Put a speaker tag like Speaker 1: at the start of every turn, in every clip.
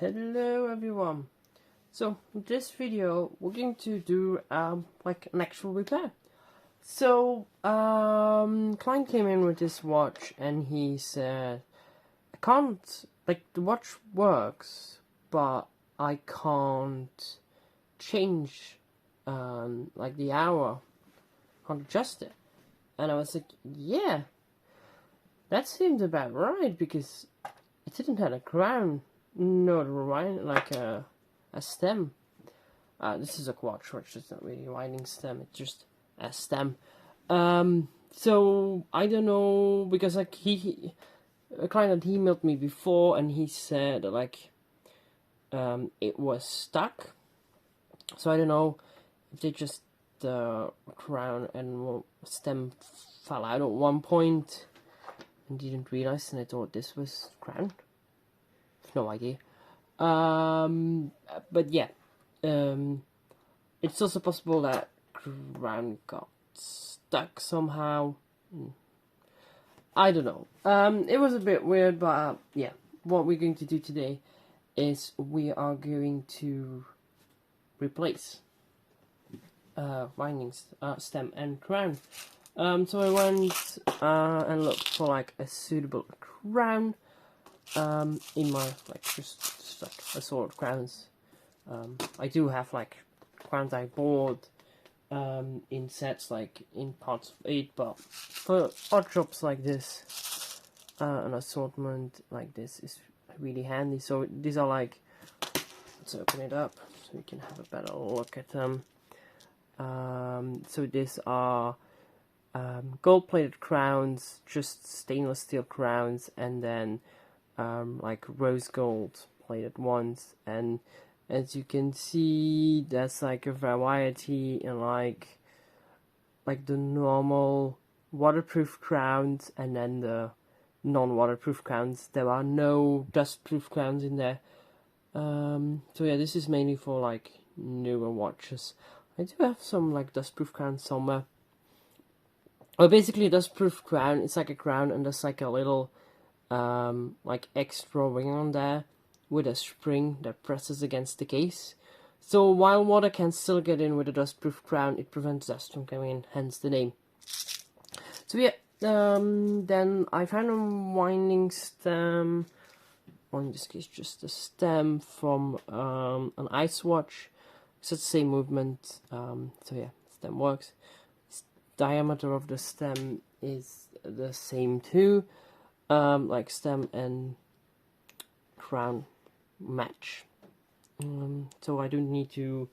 Speaker 1: Hello everyone. So in this video we're going to do like an actual repair. So client came in with this watch and he said I can't, like, the watch works but I can't change like the hour, can't adjust it. And I was like, yeah, that seemed about right because it didn't have a crown. No, like a stem. This is a quartz watch. It's not really a winding stem. It's just a stem. So I don't know, because like a client had emailed me before and he said like it was stuck. So I don't know if they just the crown and stem fell out at one point and didn't realize, and I thought this was crown. No idea. But yeah, it's also possible that crown got stuck somehow. I don't know. It was a bit weird, but yeah, what we're going to do today is we are going to replace winding stem and crown. So I went and looked for like a suitable crown. In my, like, just like assorted crowns. I do have like crowns I bought in sets, like in parts of 8, but for odd jobs like this, an assortment like this is really handy. So these are like, let's open it up so we can have a better look at them. So these are gold-plated crowns, just stainless steel crowns, and then like rose gold plated ones. And as you can see, there's like a variety in like the normal waterproof crowns and then the non-waterproof crowns. There are no dustproof crowns in there. So yeah, this is mainly for like newer watches. I do have some like dustproof crowns somewhere. Well, basically a dustproof crown, it's like a crown and there's like a little like extra ring on there with a spring that presses against the case. So while water can still get in with a dustproof crown, it prevents dust from coming in, hence the name. So yeah, then I found a winding stem, or in this case just a stem from an ice watch. It's the same movement, so yeah, stem works. Diameter of the stem is the same too. Like stem and crown match. So I don't need to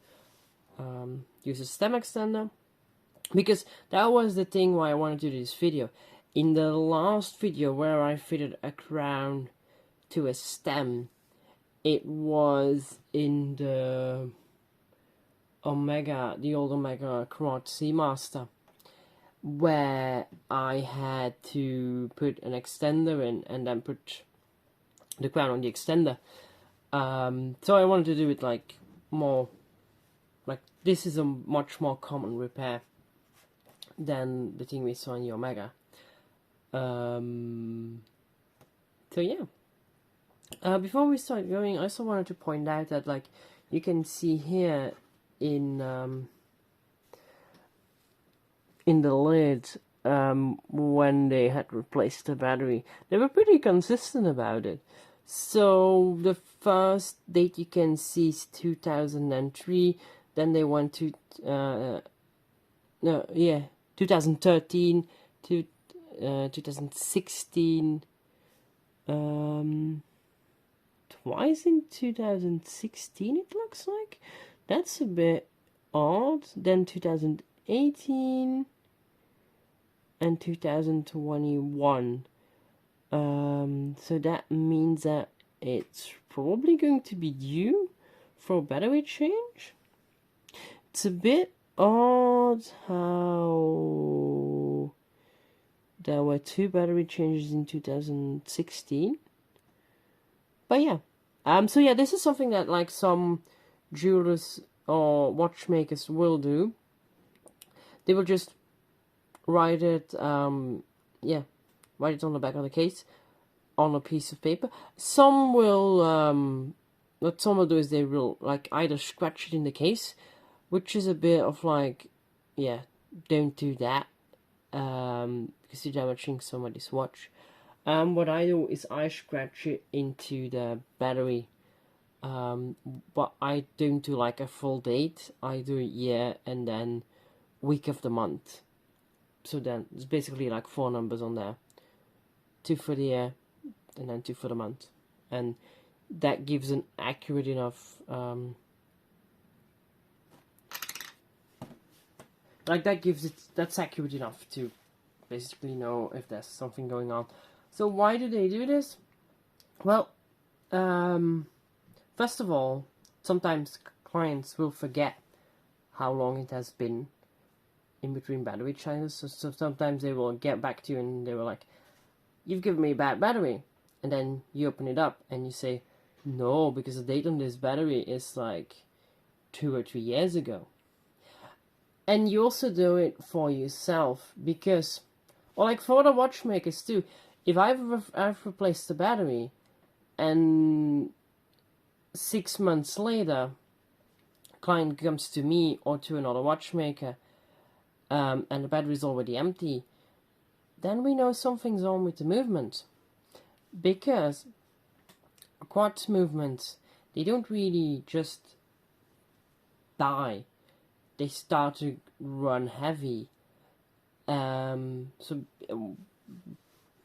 Speaker 1: use a stem extender, because that was the thing why I wanted to do this video. In the last video where I fitted a crown to a stem, it was in the old Omega Quartz Seamaster, where I had to put an extender in and then put the crown on the extender. So I wanted to do it like more, like this is a much more common repair than the thing we saw in the Omega. So yeah. Before we start going, I also wanted to point out that, like, you can see here in the lid, when they had replaced the battery, they were pretty consistent about it. So the first date you can see is 2003, then they went to 2013 to 2016, twice in 2016 it looks like. That's a bit odd. Then 2018 and 2021. So that means that it's probably going to be due for a battery change. It's a bit odd how there were 2 battery changes in 2016. But yeah. So yeah, this is something that like some jewelers or watchmakers will do. They will just write it, write it on the back of the case on a piece of paper. Some will what some will do is they will like either scratch it in the case, which is a bit of like, yeah, don't do that, because you're damaging somebody's watch. What I do is I scratch it into the battery, but I don't do like a full date. I do year and then week of the month. So then it's basically like 4 numbers on there, 2 for the year and then 2 for the month, and that gives an accurate enough that's accurate enough to basically know if there's something going on. So why do they do this? Well, first of all, sometimes clients will forget how long it has been in between battery changes. So sometimes they will get back to you and they were like, you've given me a bad battery. And then you open it up and you say, no, because the date on this battery is like 2 or 3 years ago. And you also do it for yourself because, or like for the watchmakers too, if I've replaced the battery and 6 months later, a client comes to me or to another watchmaker, and the battery is already empty, then we know something's wrong with the movement. Because quartz movements, they don't really just die. They start to run heavy. So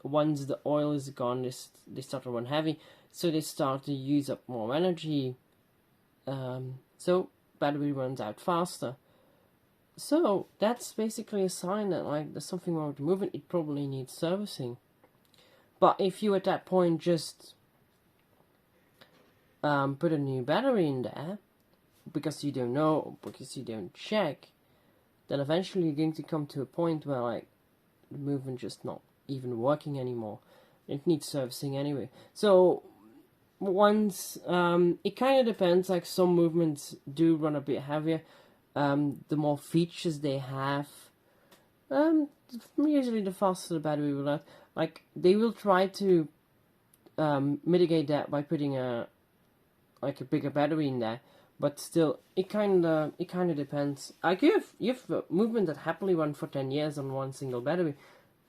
Speaker 1: once the oil is gone, they start to run heavy. So they start to use up more energy. So battery runs out faster. So that's basically a sign that like there's something wrong with the movement. It probably needs servicing. But if you at that point just put a new battery in there because you don't know, because you don't check, then eventually you're going to come to a point where like the movement just not even working anymore. It needs servicing anyway. So once it kind of depends. Like some movements do run a bit heavier. The more features they have, usually the faster the battery will last. Like they will try to mitigate that by putting a bigger battery in there, but still it kind of depends. Like you have a movement that happily run for 10 years on one single battery.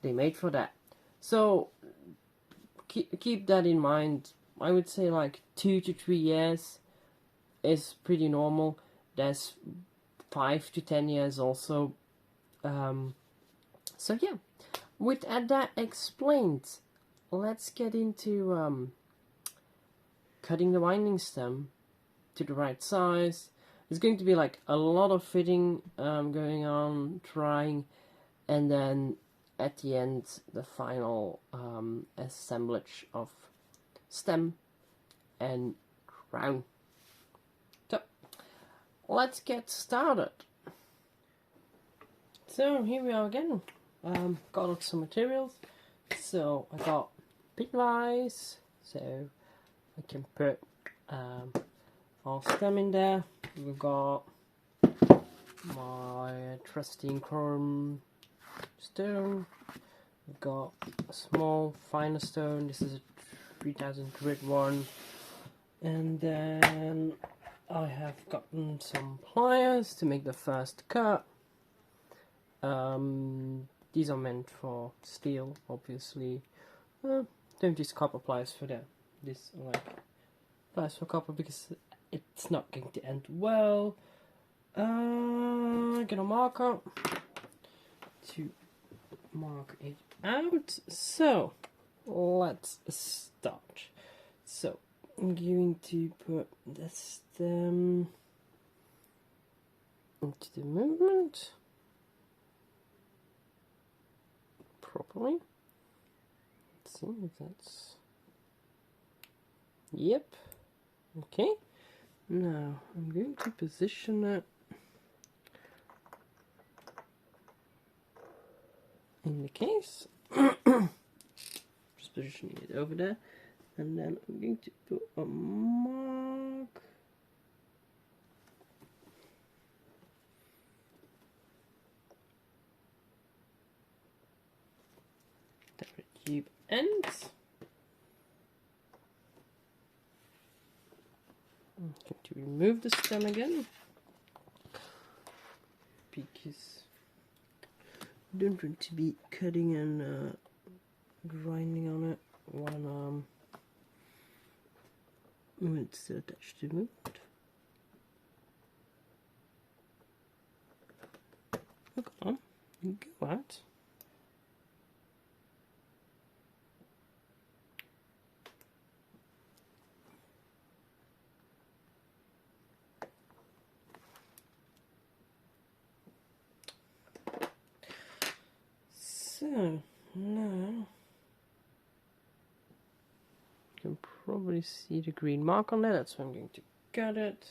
Speaker 1: They made for that. So keep that in mind. I would say like 2 to 3 years is pretty normal. There's 5 to 10 years also. So yeah, with that explained, let's get into cutting the winding stem to the right size. There's going to be like a lot of fitting going on, trying, and then at the end the final assemblage of stem and crown. So let's get started. So here we are again. Got some materials. So I got pin vise, so I can put our stem in there. We've got my trusty chrome stone. We've got a small finer stone. This is a 3000 grit one. And then I have gotten some pliers to make the first cut. These are meant for steel, obviously. Don't use copper pliers for that. This like pliers for copper because it's not going to end well. Get a marker to mark it out. So let's start. So I'm going to put the stem into the movement properly. Let's see if that's... Yep. Okay. Now I'm going to position it in the case. Just positioning it over there, and then I'm going to put a mark at the tube ends. I'm going to remove the stem again, because I don't want to be cutting and grinding on it when it's attached to the mood. Look on, go out. So now you can probably see the green mark on there. That's why I'm going to cut it.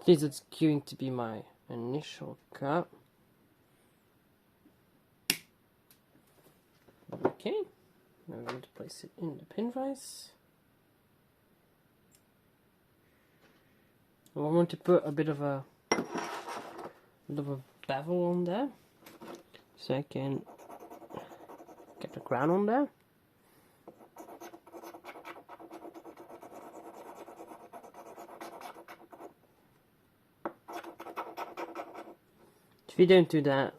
Speaker 1: This is going to be my initial cut. Okay, now I'm going to place it in the pin vise. I want to put a bit of a bevel on there, so I can get the crown on there. If you don't do that,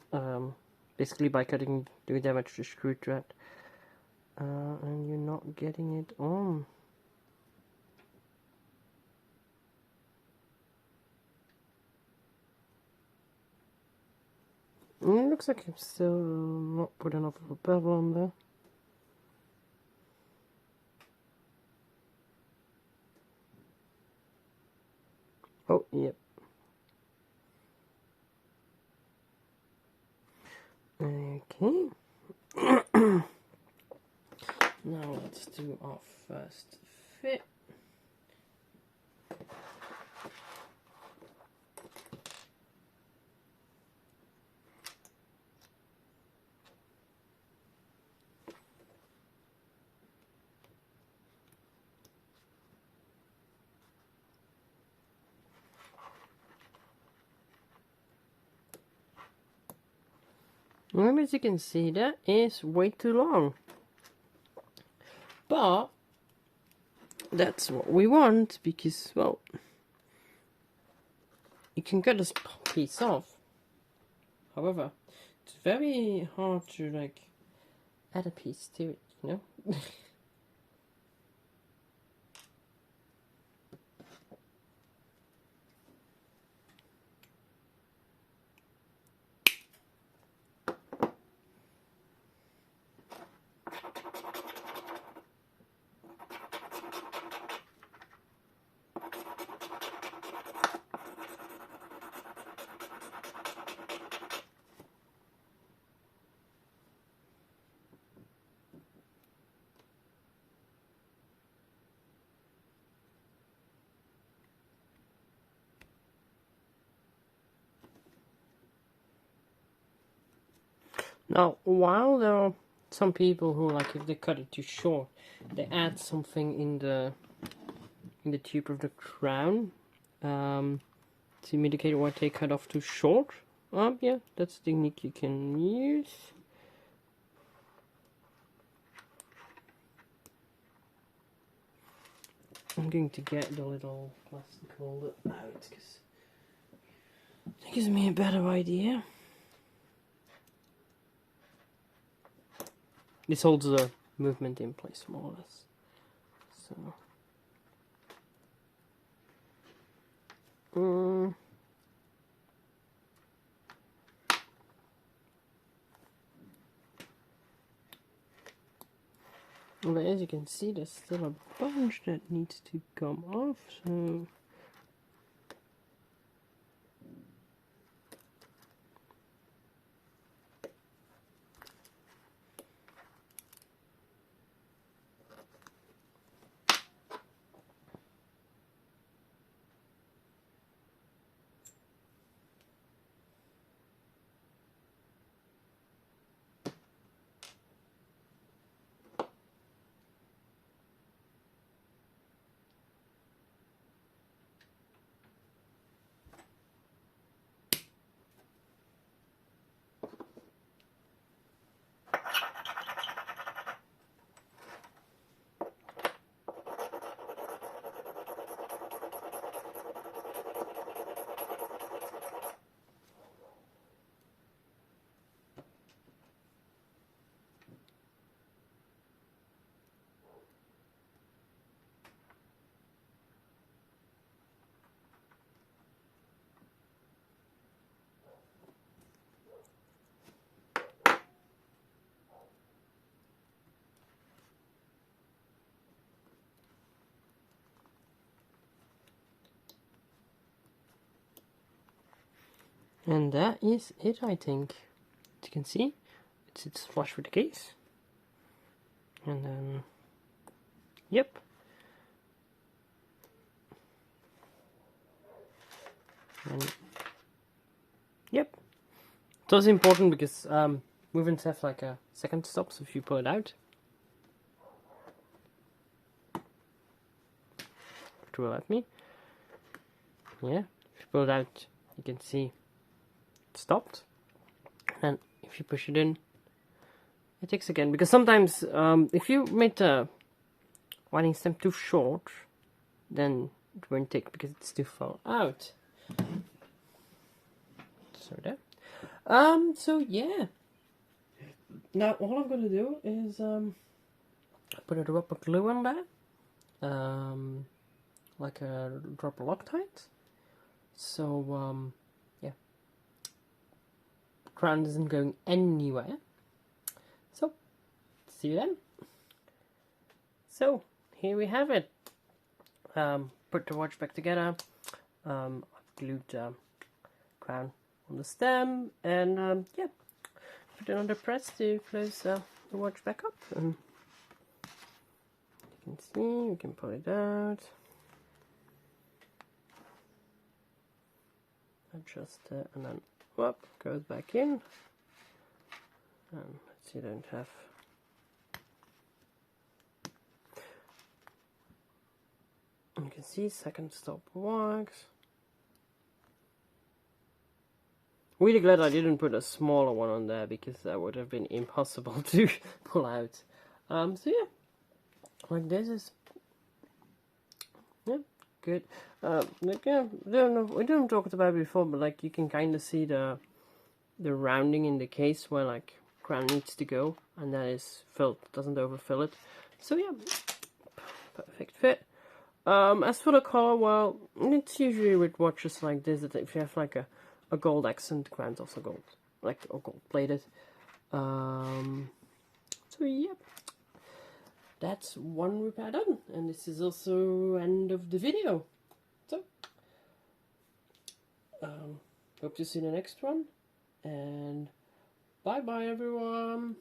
Speaker 1: basically by cutting, do damage to the screw thread, and you're not getting it on. And it looks like I'm still not put enough of a bevel on there. Oh, yep. Okay. Now let's do our first fit. Well, as you can see, that is way too long. But that's what we want, because, well, you can cut this piece off. However, it's very hard to, like, add a piece to it, you know? Now, while there are some people who, like, if they cut it too short, they add something in the tube of the crown to indicate what they cut off too short. Yeah, that's a technique you can use. I'm going to get the little plastic holder out because it gives me a better idea. This holds the movement in place more or less. So. But as you can see, there's still a bunch that needs to come off, so And that is it, I think. As you can see, it sits flush with the case. And then, yep. And, yep. So it's important because movements have like a second stop, so if you pull it out, it will let me. Yeah, if you pull it out, you can see it stopped. And if you push it in, it takes again. Because sometimes, if you made the winding stem too short, then it won't take because it's too far out. So there. So yeah. Now all I'm gonna do is put a drop of glue on there, like a drop of Loctite. So yeah, the crown isn't going anywhere. So see you then. So here we have it. Put the watch back together. I've glued the crown on the stem, and yeah, put it on the press to close the watch back up. And you can see, you can pull it out, adjust it, and then whoop, goes back in. Let's see, don't have. You can see second stop works. Really glad I didn't put a smaller one on there because that would have been impossible to pull out. So yeah, like this is, yeah, good. Like, yeah, don't know, we didn't talk about it before, but like you can kind of see the rounding in the case where like crown needs to go, and that is filled, doesn't overfill it. So yeah, perfect fit. As for the color, well, it's usually with watches like this that if you have like a gold accent, crown's also gold, like, or gold plated. So yeah, that's one repair done, and this is also end of the video. So hope to see you in the next one, and bye bye everyone.